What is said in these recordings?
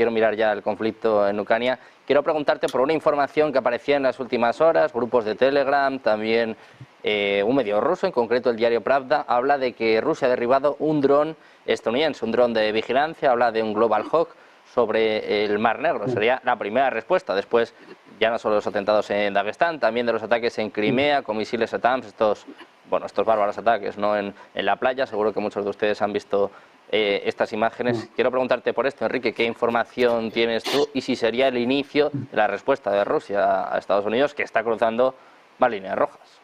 quiero mirar ya el conflicto en Ucrania. Quiero preguntarte por una información que aparecía en las últimas horas, grupos de Telegram, también un medio ruso, en concreto el diario Pravda, habla de que Rusia ha derribado un dron estadounidense, un dron de vigilancia, habla de un Global Hawk sobre el Mar Negro. Sería la primera respuesta. Después, ya no solo los atentados en Dagestán, también de los ataques en Crimea con misiles ATAMS, estos bárbaros ataques, ¿no? en la playa. Seguro que muchos de ustedes han visto estas imágenes. Quiero preguntarte por esto, Enrique, ¿qué información tienes tú y si sería el inicio de la respuesta de Rusia a Estados Unidos, que está cruzando más líneas rojas?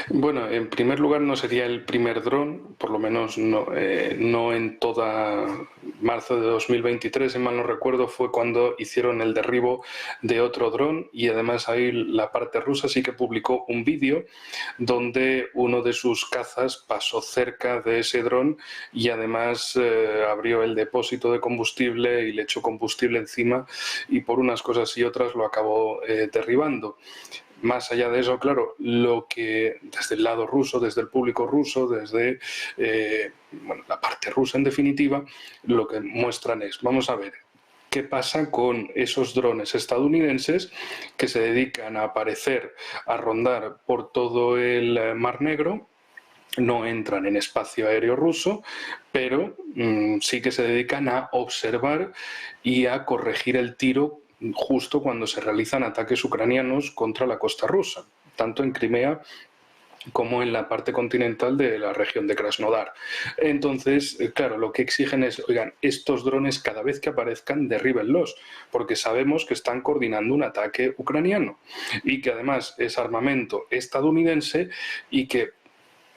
Bueno, en primer lugar no sería el primer dron, por lo menos no en toda marzo de 2023, si mal no recuerdo, fue cuando hicieron el derribo de otro dron, y además ahí la parte rusa sí que publicó un vídeo donde uno de sus cazas pasó cerca de ese dron y además abrió el depósito de combustible y le echó combustible encima, y por unas cosas y otras lo acabó derribando. Más allá de eso, claro, lo que desde el lado ruso, desde el público ruso, desde la parte rusa en definitiva, lo que muestran es, vamos a ver, ¿qué pasa con esos drones estadounidenses que se dedican a aparecer, a rondar por todo el Mar Negro? No entran en espacio aéreo ruso, pero sí que se dedican a observar y a corregir el tiro justo cuando se realizan ataques ucranianos contra la costa rusa, tanto en Crimea como en la parte continental de la región de Krasnodar. Entonces, claro, lo que exigen es, oigan, estos drones cada vez que aparezcan, derríbenlos, porque sabemos que están coordinando un ataque ucraniano y que además es armamento estadounidense y que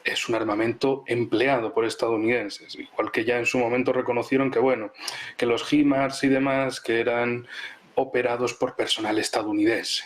es un armamento empleado por estadounidenses, igual que ya en su momento reconocieron que, bueno, que los HIMARS y demás que eran operados por personal estadounidense,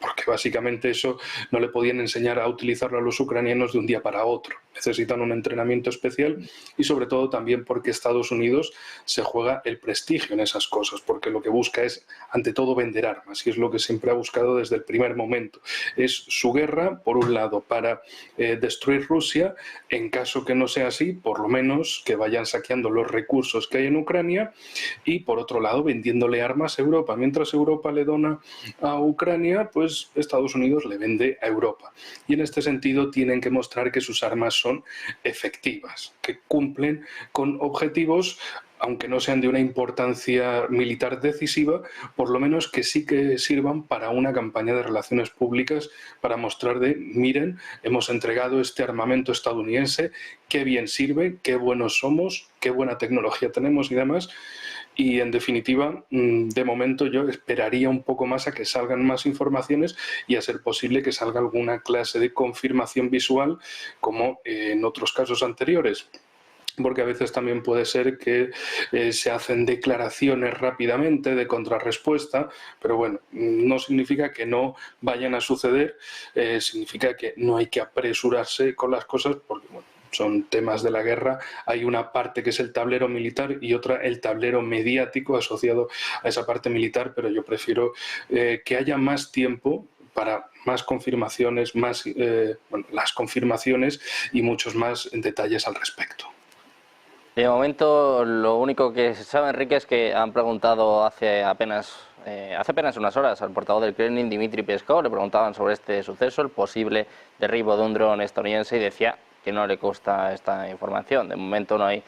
porque básicamente eso no le podían enseñar a utilizarlo a los ucranianos de un día para otro. Necesitan un entrenamiento especial y sobre todo también porque Estados Unidos se juega el prestigio en esas cosas, porque lo que busca es ante todo vender armas y es lo que siempre ha buscado desde el primer momento. Es su guerra, por un lado, para destruir Rusia, en caso que no sea así, por lo menos que vayan saqueando los recursos que hay en Ucrania, y por otro lado vendiéndole armas a Europa. Mientras Europa le dona a Ucrania, pues Estados Unidos le vende a Europa. Y en este sentido tienen que mostrar que sus armas son efectivas, que cumplen con objetivos, aunque no sean de una importancia militar decisiva, por lo menos que sí que sirvan para una campaña de relaciones públicas para mostrar de, miren, hemos entregado este armamento estadounidense, qué bien sirve, qué buenos somos, qué buena tecnología tenemos y demás. Y en definitiva, de momento yo esperaría un poco más a que salgan más informaciones y a ser posible que salga alguna clase de confirmación visual como en otros casos anteriores. Porque a veces también puede ser que se hacen declaraciones rápidamente de contrarrespuesta, pero bueno, no significa que no vayan a suceder, significa que no hay que apresurarse con las cosas porque, bueno, son temas de la guerra, hay una parte que es el tablero militar y otra el tablero mediático asociado a esa parte militar, pero yo prefiero que haya más tiempo para más confirmaciones, las confirmaciones y muchos más detalles al respecto. De momento, lo único que se sabe, Enrique, es que han preguntado hace apenas unas horas al portavoz del Kremlin, Dmitry Peskov, le preguntaban sobre este suceso, el posible derribo de un dron estadounidense, y decía que no le consta esta información. De momento no hay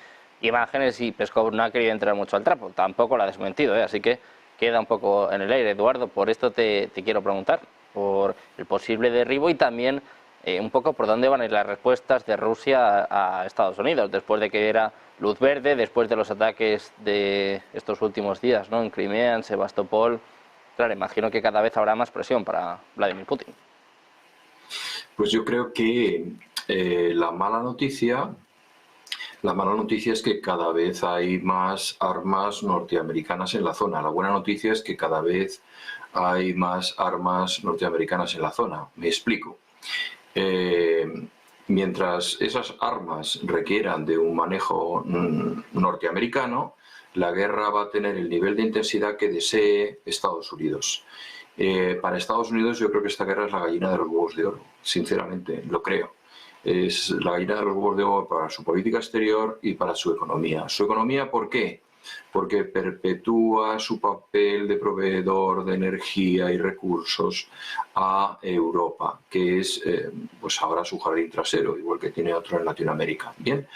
imágenes y Peskov no ha querido entrar mucho al trapo, tampoco la ha desmentido, así que queda un poco en el aire. Eduardo, por esto te quiero preguntar, por el posible derribo y también un poco por dónde van a ir las respuestas de Rusia a Estados Unidos, después de que diera luz verde, después de los ataques de estos últimos días, ¿no? En Crimea, en Sebastopol. Claro, imagino que cada vez habrá más presión para Vladimir Putin. Pues yo creo que la mala noticia es que cada vez hay más armas norteamericanas en la zona. La buena noticia es que cada vez hay más armas norteamericanas en la zona. Me explico. Mientras esas armas requieran de un manejo norteamericano, la guerra va a tener el nivel de intensidad que desee Estados Unidos. Para Estados Unidos yo creo que esta guerra es la gallina de los huevos de oro, sinceramente, lo creo. Es la gallina de los huevos de oro para su política exterior y para su economía. ¿Su economía por qué? porque perpetúa su papel de proveedor de energía y recursos a Europa, que es pues ahora su jardín trasero, igual que tiene otro en Latinoamérica. Bien,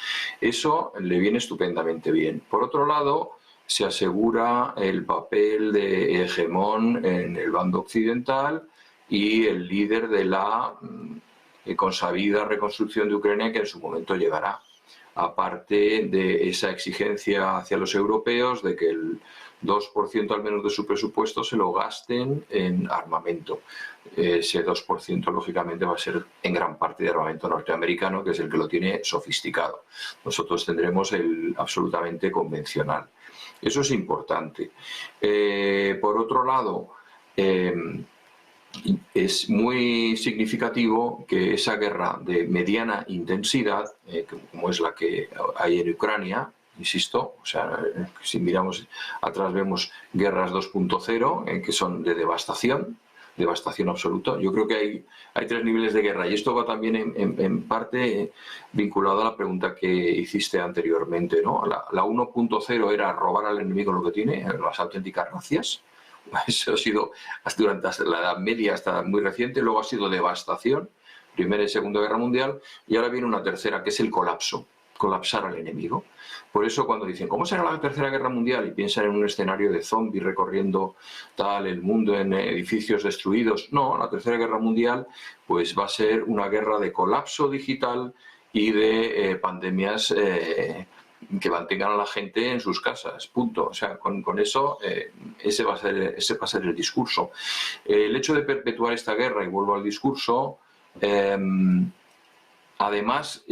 eso le viene estupendamente bien. Por otro lado, se asegura el papel de hegemón en el bando occidental y el líder de la consabida reconstrucción de Ucrania, que en su momento llegará. Aparte de esa exigencia hacia los europeos de que el 2% al menos de su presupuesto se lo gasten en armamento. Ese 2% lógicamente va a ser en gran parte de armamento norteamericano, que es el que lo tiene sofisticado. Nosotros tendremos el absolutamente convencional. Eso es importante. Por otro lado, es muy significativo que esa guerra de mediana intensidad, como es la que hay en Ucrania, insisto, o sea, si miramos atrás vemos guerras 2.0, que son de devastación absoluta. Yo creo que hay tres niveles de guerra y esto va también en parte vinculado a la pregunta que hiciste anteriormente, ¿no? La 1.0 era robar al enemigo lo que tiene, las auténticas racias. Eso ha sido durante la Edad Media hasta muy reciente, luego ha sido devastación, Primera y Segunda Guerra Mundial, y ahora viene una tercera, que es el colapso, colapsar al enemigo. Por eso cuando dicen, ¿cómo será la Tercera Guerra Mundial? Y piensan en un escenario de zombies recorriendo el mundo en edificios destruidos. No, la Tercera Guerra Mundial pues va a ser una guerra de colapso digital y de pandemias que mantengan a la gente en sus casas, punto. O sea, con eso ese va a ser el discurso. El hecho de perpetuar esta guerra, y vuelvo al discurso, además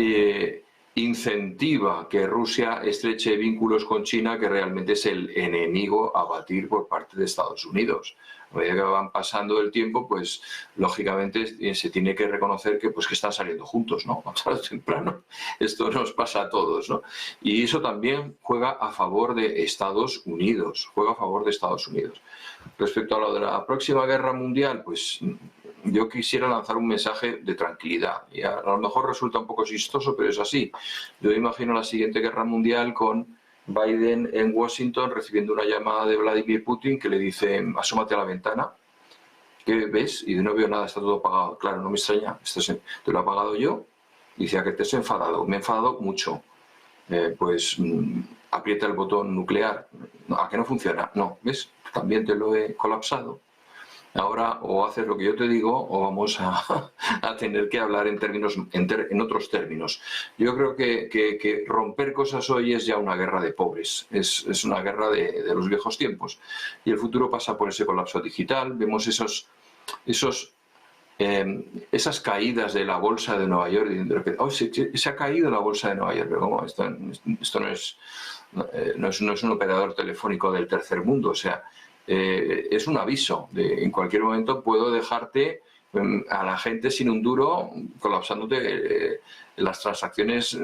incentiva que Rusia estreche vínculos con China, que realmente es el enemigo a batir por parte de Estados Unidos. A medida que van pasando el tiempo, pues lógicamente se tiene que reconocer que están saliendo juntos, ¿no? Tarde o temprano. Esto nos pasa a todos, ¿no? Y eso también juega a favor de Estados Unidos, Respecto a lo de la próxima guerra mundial, pues yo quisiera lanzar un mensaje de tranquilidad. Y a lo mejor resulta un poco chistoso, pero es así. Yo imagino la siguiente guerra mundial con Biden en Washington recibiendo una llamada de Vladimir Putin que le dice, asómate a la ventana, ¿qué ves? Y no veo nada, está todo apagado. Claro, no me extraña, te lo he apagado yo. Dice, ¿a que te has enfadado? Me he enfadado mucho. Aprieta el botón nuclear. ¿A que no funciona? No, ¿ves? También te lo he colapsado. Ahora o haces lo que yo te digo o vamos a tener que hablar en otros términos. Yo creo que romper cosas hoy es ya una guerra de pobres, es una guerra de los viejos tiempos. Y el futuro pasa por ese colapso digital. Vemos esas caídas de la bolsa de Nueva York y de repente, se ha caído la bolsa de Nueva York. Pero ¿cómo? Esto no es un operador telefónico del tercer mundo, o sea, es un aviso de en cualquier momento puedo dejarte a la gente sin un duro, colapsándote las transacciones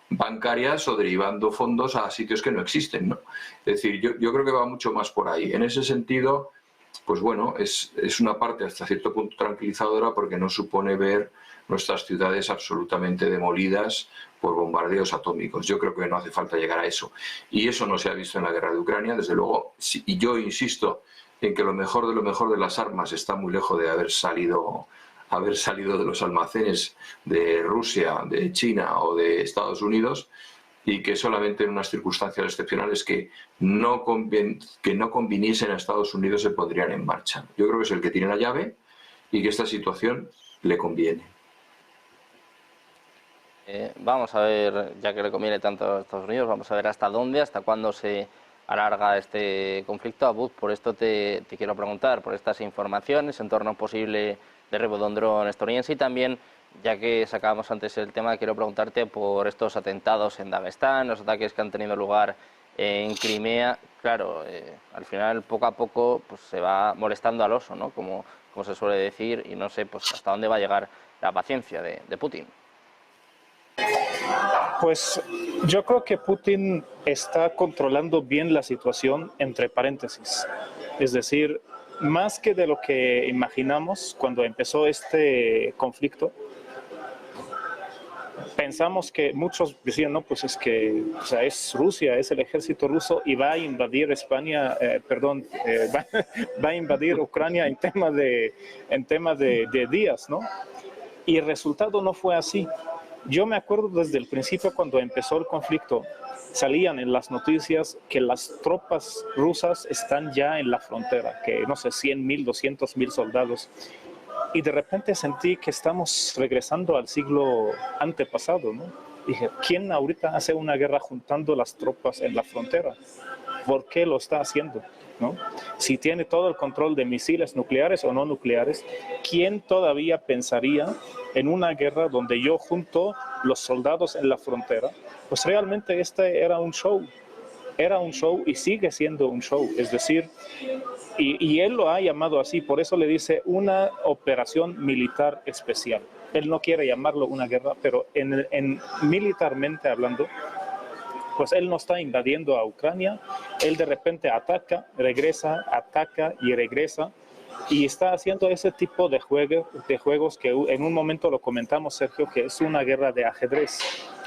bancarias o derivando fondos a sitios que no existen, ¿no? Es decir, yo creo que va mucho más por ahí. En ese sentido, pues bueno, es una parte hasta cierto punto tranquilizadora porque no supone ver nuestras ciudades absolutamente demolidas por bombardeos atómicos. Yo creo que no hace falta llegar a eso. Y eso no se ha visto en la guerra de Ucrania, desde luego. Y yo insisto en que lo mejor de las armas está muy lejos de haber salido de los almacenes de Rusia, de China o de Estados Unidos, y que solamente en unas circunstancias excepcionales que no conviniesen a Estados Unidos se pondrían en marcha. Yo creo que es el que tiene la llave y que esta situación le conviene. Vamos a ver, ya que le conviene tanto a Estados Unidos, vamos a ver hasta cuándo se alarga este conflicto. Abud, por esto te quiero preguntar, por estas informaciones en torno a un posible derribo de un dron estadounidense y también, ya que sacábamos antes el tema, quiero preguntarte por estos atentados en Dagestán, los ataques que han tenido lugar en Crimea. Claro, al final, poco a poco, pues se va molestando al oso, ¿no? Como se suele decir, y no sé pues hasta dónde va a llegar la paciencia de Putin. Pues yo creo que Putin está controlando bien la situación, entre paréntesis. Es decir, más que de lo que imaginamos cuando empezó este conflicto, pensamos que muchos decían, no, pues es que o sea, es Rusia, es el ejército ruso y va a invadir España, va a invadir Ucrania en tema de días, ¿no? Y el resultado no fue así. Yo me acuerdo desde el principio cuando empezó el conflicto, salían en las noticias que las tropas rusas están ya en la frontera, que no sé, 100,000, 200,000 soldados. Y de repente sentí que estamos regresando al siglo antepasado, ¿no? Dije, ¿quién ahorita hace una guerra juntando las tropas en la frontera? ¿Por qué lo está haciendo? ¿No? Si tiene todo el control de misiles nucleares o no nucleares, ¿quién todavía pensaría en una guerra donde yo junto los soldados en la frontera? Pues realmente este era un show y sigue siendo un show, es decir, y él lo ha llamado así, por eso le dice una operación militar especial. Él no quiere llamarlo una guerra, pero militarmente hablando, pues él no está invadiendo a Ucrania, él de repente ataca y regresa, y está haciendo ese tipo de juegos que en un momento lo comentamos, Sergio, que es una guerra de ajedrez.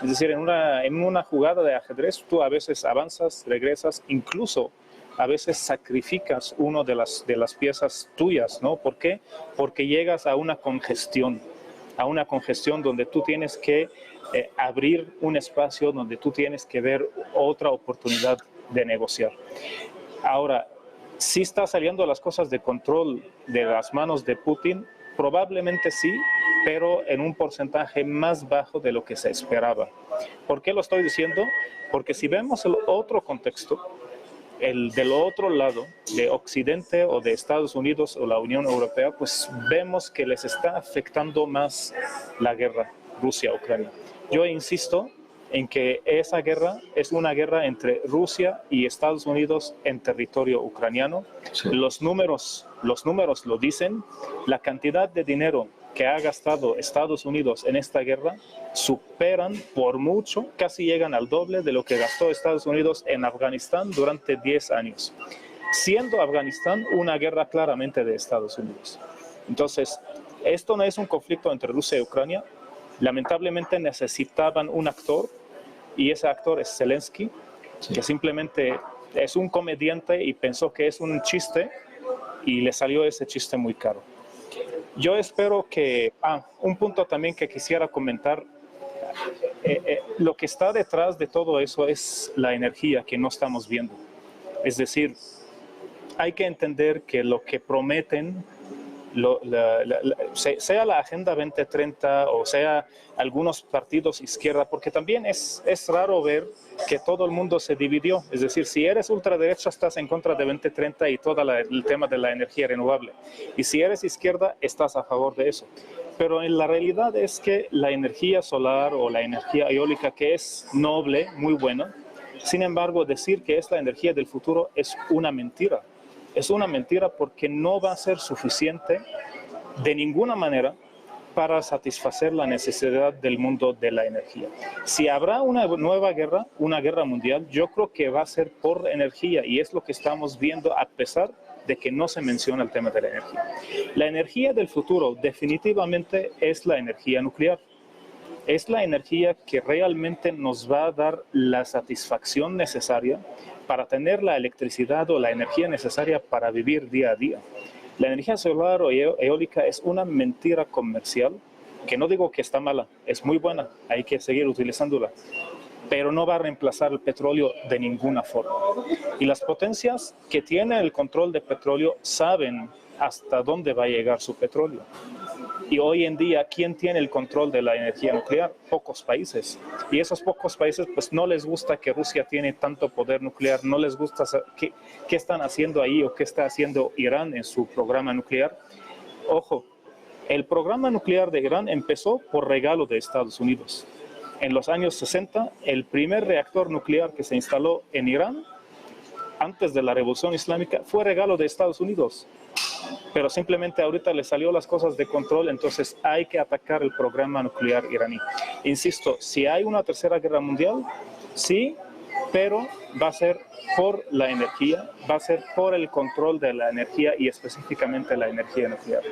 Es decir, en una jugada de ajedrez tú a veces avanzas, regresas, incluso a veces sacrificas una de las piezas tuyas, ¿no? ¿Por qué? Porque llegas a una congestión donde tú tienes que abrir un espacio, donde tú tienes que ver otra oportunidad de negociar. Ahora, ¿sí está saliendo las cosas de control de las manos de Putin? Probablemente sí, pero en un porcentaje más bajo de lo que se esperaba. ¿Por qué lo estoy diciendo? Porque si vemos el otro contexto, el del otro lado, de Occidente o de Estados Unidos o la Unión Europea, pues vemos que les está afectando más la guerra Rusia-Ucrania. Yo insisto en que esa guerra es una guerra entre Rusia y Estados Unidos en territorio ucraniano. Sí. Los números lo dicen. La cantidad de dinero que ha gastado Estados Unidos en esta guerra superan por mucho, casi llegan al doble de lo que gastó Estados Unidos en Afganistán durante 10 años, siendo Afganistán una guerra claramente de Estados Unidos. Entonces, esto no es un conflicto entre Rusia y Ucrania. Lamentablemente necesitaban un actor, y ese actor es Zelensky, sí, que simplemente es un comediante y pensó que es un chiste y le salió ese chiste muy caro. Yo espero que, un punto también que quisiera comentar, lo que está detrás de todo eso es la energía que no estamos viendo. Es decir, hay que entender que lo que prometen, sea la Agenda 2030 o sea algunos partidos izquierda, porque también es raro ver que todo el mundo se dividió. Es decir, si eres ultraderecha estás en contra de 2030 y todo el tema de la energía renovable, y si eres izquierda estás a favor de eso. Pero en la realidad es que la energía solar o la energía eólica, que es noble, muy buena, sin embargo decir que es la energía del futuro es una mentira. Es una mentira porque no va a ser suficiente de ninguna manera para satisfacer la necesidad del mundo de la energía. Si habrá una nueva guerra, una guerra mundial, yo creo que va a ser por energía, y es lo que estamos viendo a pesar de que no se menciona el tema de la energía. La energía del futuro definitivamente es la energía nuclear. Es la energía que realmente nos va a dar la satisfacción necesaria para tener la electricidad o la energía necesaria para vivir día a día. La energía solar o eólica es una mentira comercial, que no digo que está mala, es muy buena, hay que seguir utilizándola, pero no va a reemplazar el petróleo de ninguna forma. Y las potencias que tienen el control de petróleo saben hasta dónde va a llegar su petróleo. Y hoy en día, ¿quién tiene el control de la energía nuclear? Pocos países. Y esos pocos países, pues no les gusta que Rusia tiene tanto poder nuclear, no les gusta qué están haciendo ahí o qué está haciendo Irán en su programa nuclear. Ojo, el programa nuclear de Irán empezó por regalo de Estados Unidos. En los años 60, el primer reactor nuclear que se instaló en Irán, antes de la Revolución Islámica, fue regalo de Estados Unidos. Pero simplemente ahorita le salió las cosas de control, entonces hay que atacar el programa nuclear iraní. Insisto, si hay una tercera guerra mundial, sí, pero va a ser por la energía, va a ser por el control de la energía y específicamente la energía nuclear.